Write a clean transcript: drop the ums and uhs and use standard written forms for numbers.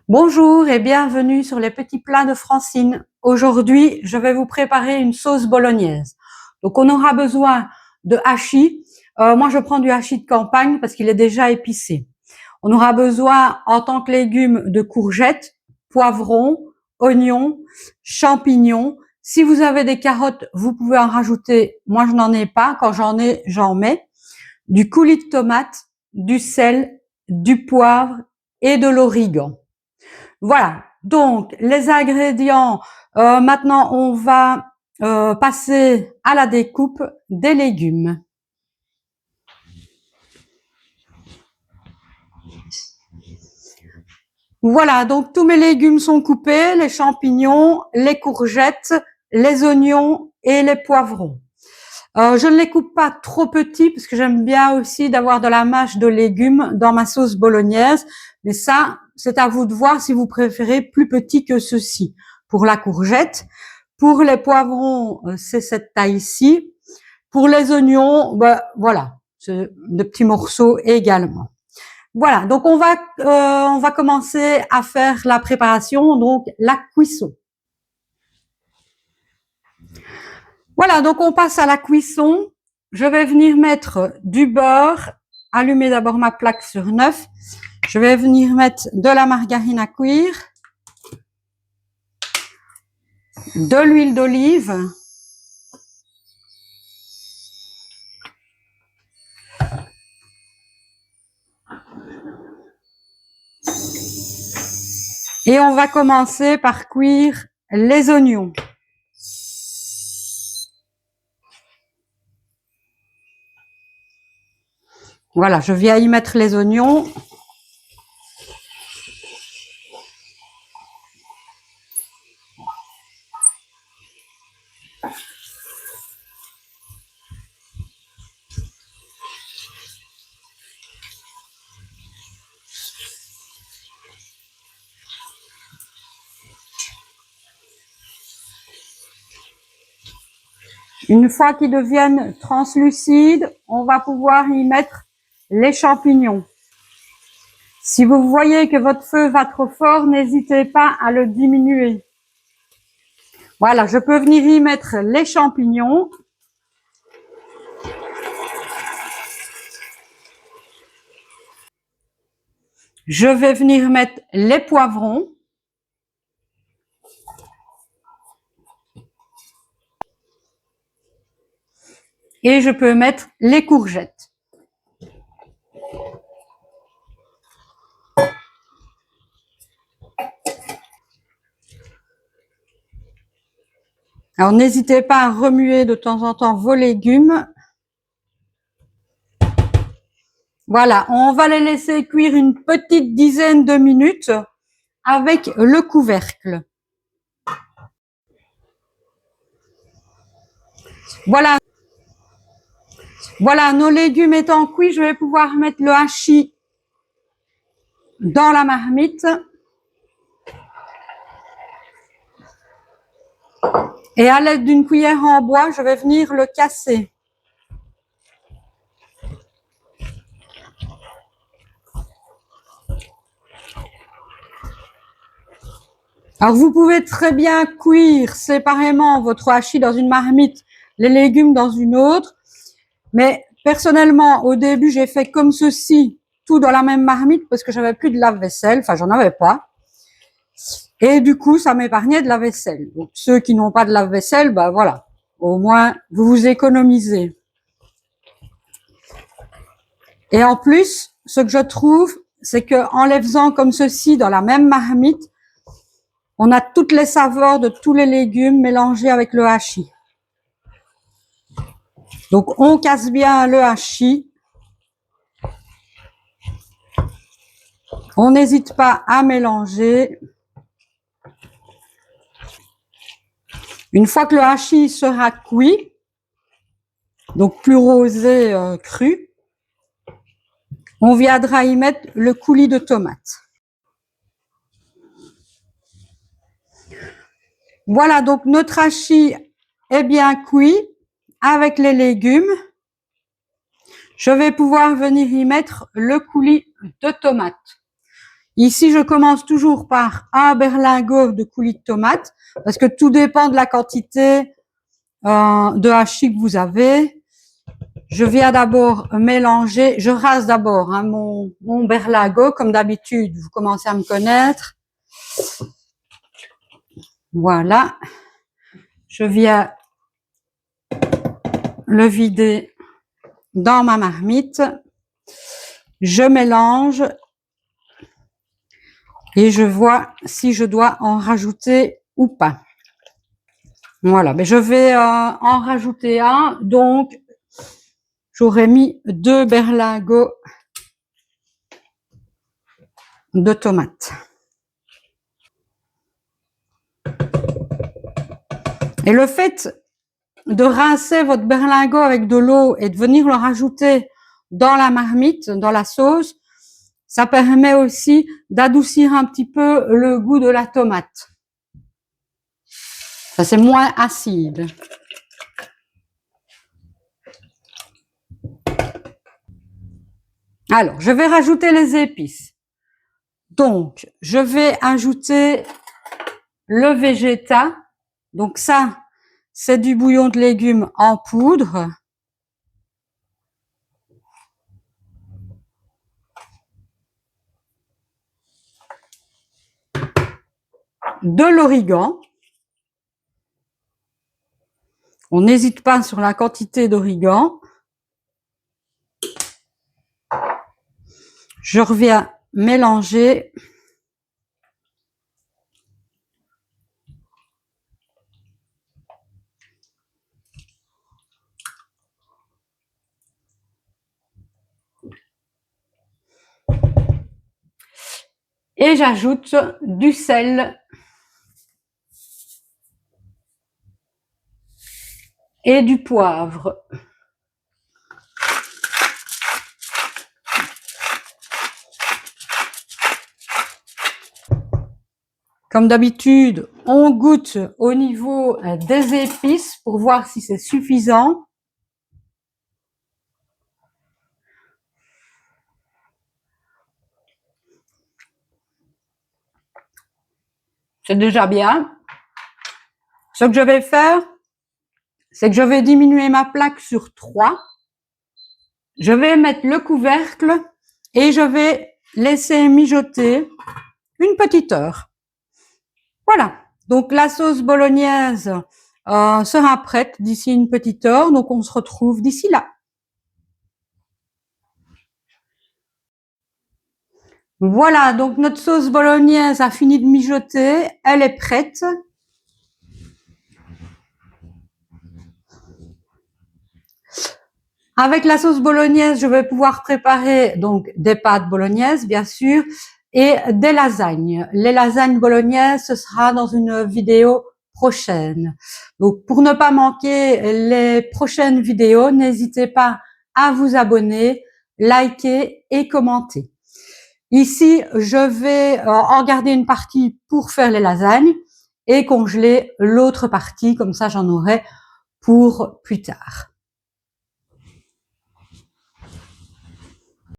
Bonjour et bienvenue sur les petits plats de Francine. Aujourd'hui, je vais vous préparer une sauce bolognaise. Donc, on aura besoin de hachis. Moi, je prends du hachis de campagne parce qu'il est déjà épicé. On aura besoin, en tant que légumes, de courgettes, poivrons, oignons, champignons. Si vous avez des carottes, vous pouvez en rajouter. Moi, je n'en ai pas. Quand j'en ai, j'en mets. Du coulis de tomate, du sel, du poivre et de l'origan. Voilà, donc les ingrédients. Maintenant, on va passer à la découpe des légumes. Voilà, donc tous mes légumes sont coupés, les champignons, les courgettes, les oignons et les poivrons. Je ne les coupe pas trop petits parce que j'aime bien aussi d'avoir de la mâche de légumes dans ma sauce bolognaise. Mais ça, c'est à vous de voir si vous préférez plus petit que ceci. Pour la courgette, pour les poivrons, c'est cette taille-ci. Pour les oignons, ben voilà, c'est de petits morceaux également. Voilà, donc on va commencer à faire la préparation, donc la cuisson. Voilà, donc on passe à la cuisson. Je vais venir mettre du beurre, allumer d'abord ma plaque sur 9. Je vais venir mettre de la margarine à cuire, de l'huile d'olive, et on va commencer par cuire les oignons. Voilà, je viens y mettre les oignons. Une fois qu'ils deviennent translucides, on va pouvoir y mettre les champignons. Si vous voyez que votre feu va trop fort, n'hésitez pas à le diminuer. Voilà, je peux venir y mettre les champignons. Je vais venir mettre les poivrons. Et je peux mettre les courgettes. Alors, n'hésitez pas à remuer de temps en temps vos légumes. Voilà, on va les laisser cuire une petite dizaine de minutes avec le couvercle. Voilà. Voilà, nos légumes étant cuits, je vais pouvoir mettre le hachis dans la marmite. Et à l'aide d'une cuillère en bois, je vais venir le casser. Alors, vous pouvez très bien cuire séparément votre hachis dans une marmite, les légumes dans une autre. Mais personnellement, au début, j'ai fait comme ceci, tout dans la même marmite parce que j'avais plus de lave-vaisselle. Enfin, j'en avais pas. Et du coup, ça m'épargnait de la vaisselle. Donc, ceux qui n'ont pas de lave-vaisselle, ben voilà. Au moins, vous vous économisez. Et en plus, ce que je trouve, c'est que en les faisant comme ceci dans la même marmite, on a toutes les saveurs de tous les légumes mélangés avec le hachis. Donc, on casse bien le hachis. On n'hésite pas à mélanger. Une fois que le hachis sera cuit, donc plus rosé cru, on viendra y mettre le coulis de tomate. Voilà, donc notre hachis est bien cuit avec les légumes. Je vais pouvoir venir y mettre le coulis de tomate. Ici, je commence toujours par un berlingot de coulis de tomate, parce que tout dépend de la quantité de hachis que vous avez. Je viens d'abord mélanger, je rase d'abord mon berlingot, comme d'habitude, vous commencez à me connaître. Voilà. Je viens le vider dans ma marmite. Je mélange et je vois si je dois en rajouter ou pas. Voilà, mais je vais en rajouter un, donc j'aurais mis 2 berlingots de tomates. Et le fait de rincer votre berlingot avec de l'eau et de venir le rajouter dans la marmite, dans la sauce, ça permet aussi d'adoucir un petit peu le goût de la tomate. Ça, c'est moins acide. Alors, je vais rajouter les épices. Donc, je vais ajouter le végéta. Donc ça, c'est du bouillon de légumes en poudre. De l'origan. On n'hésite pas sur la quantité d'origan. Je reviens mélanger. Et j'ajoute du sel et du poivre. Comme d'habitude, on goûte au niveau des épices pour voir si c'est suffisant. C'est déjà bien. Ce que je vais faire, c'est que je vais diminuer ma plaque sur 3. Je vais mettre le couvercle et je vais laisser mijoter une petite heure. Voilà. Donc la sauce bolognaise sera prête d'ici une petite heure. Donc on se retrouve d'ici là. Voilà, donc notre sauce bolognaise a fini de mijoter, elle est prête. Avec la sauce bolognaise, je vais pouvoir préparer donc des pâtes bolognaises, bien sûr, et des lasagnes. Les lasagnes bolognaises, ce sera dans une vidéo prochaine. Donc, pour ne pas manquer les prochaines vidéos, n'hésitez pas à vous abonner, liker et commenter. Ici, je vais en garder une partie pour faire les lasagnes et congeler l'autre partie, comme ça j'en aurai pour plus tard.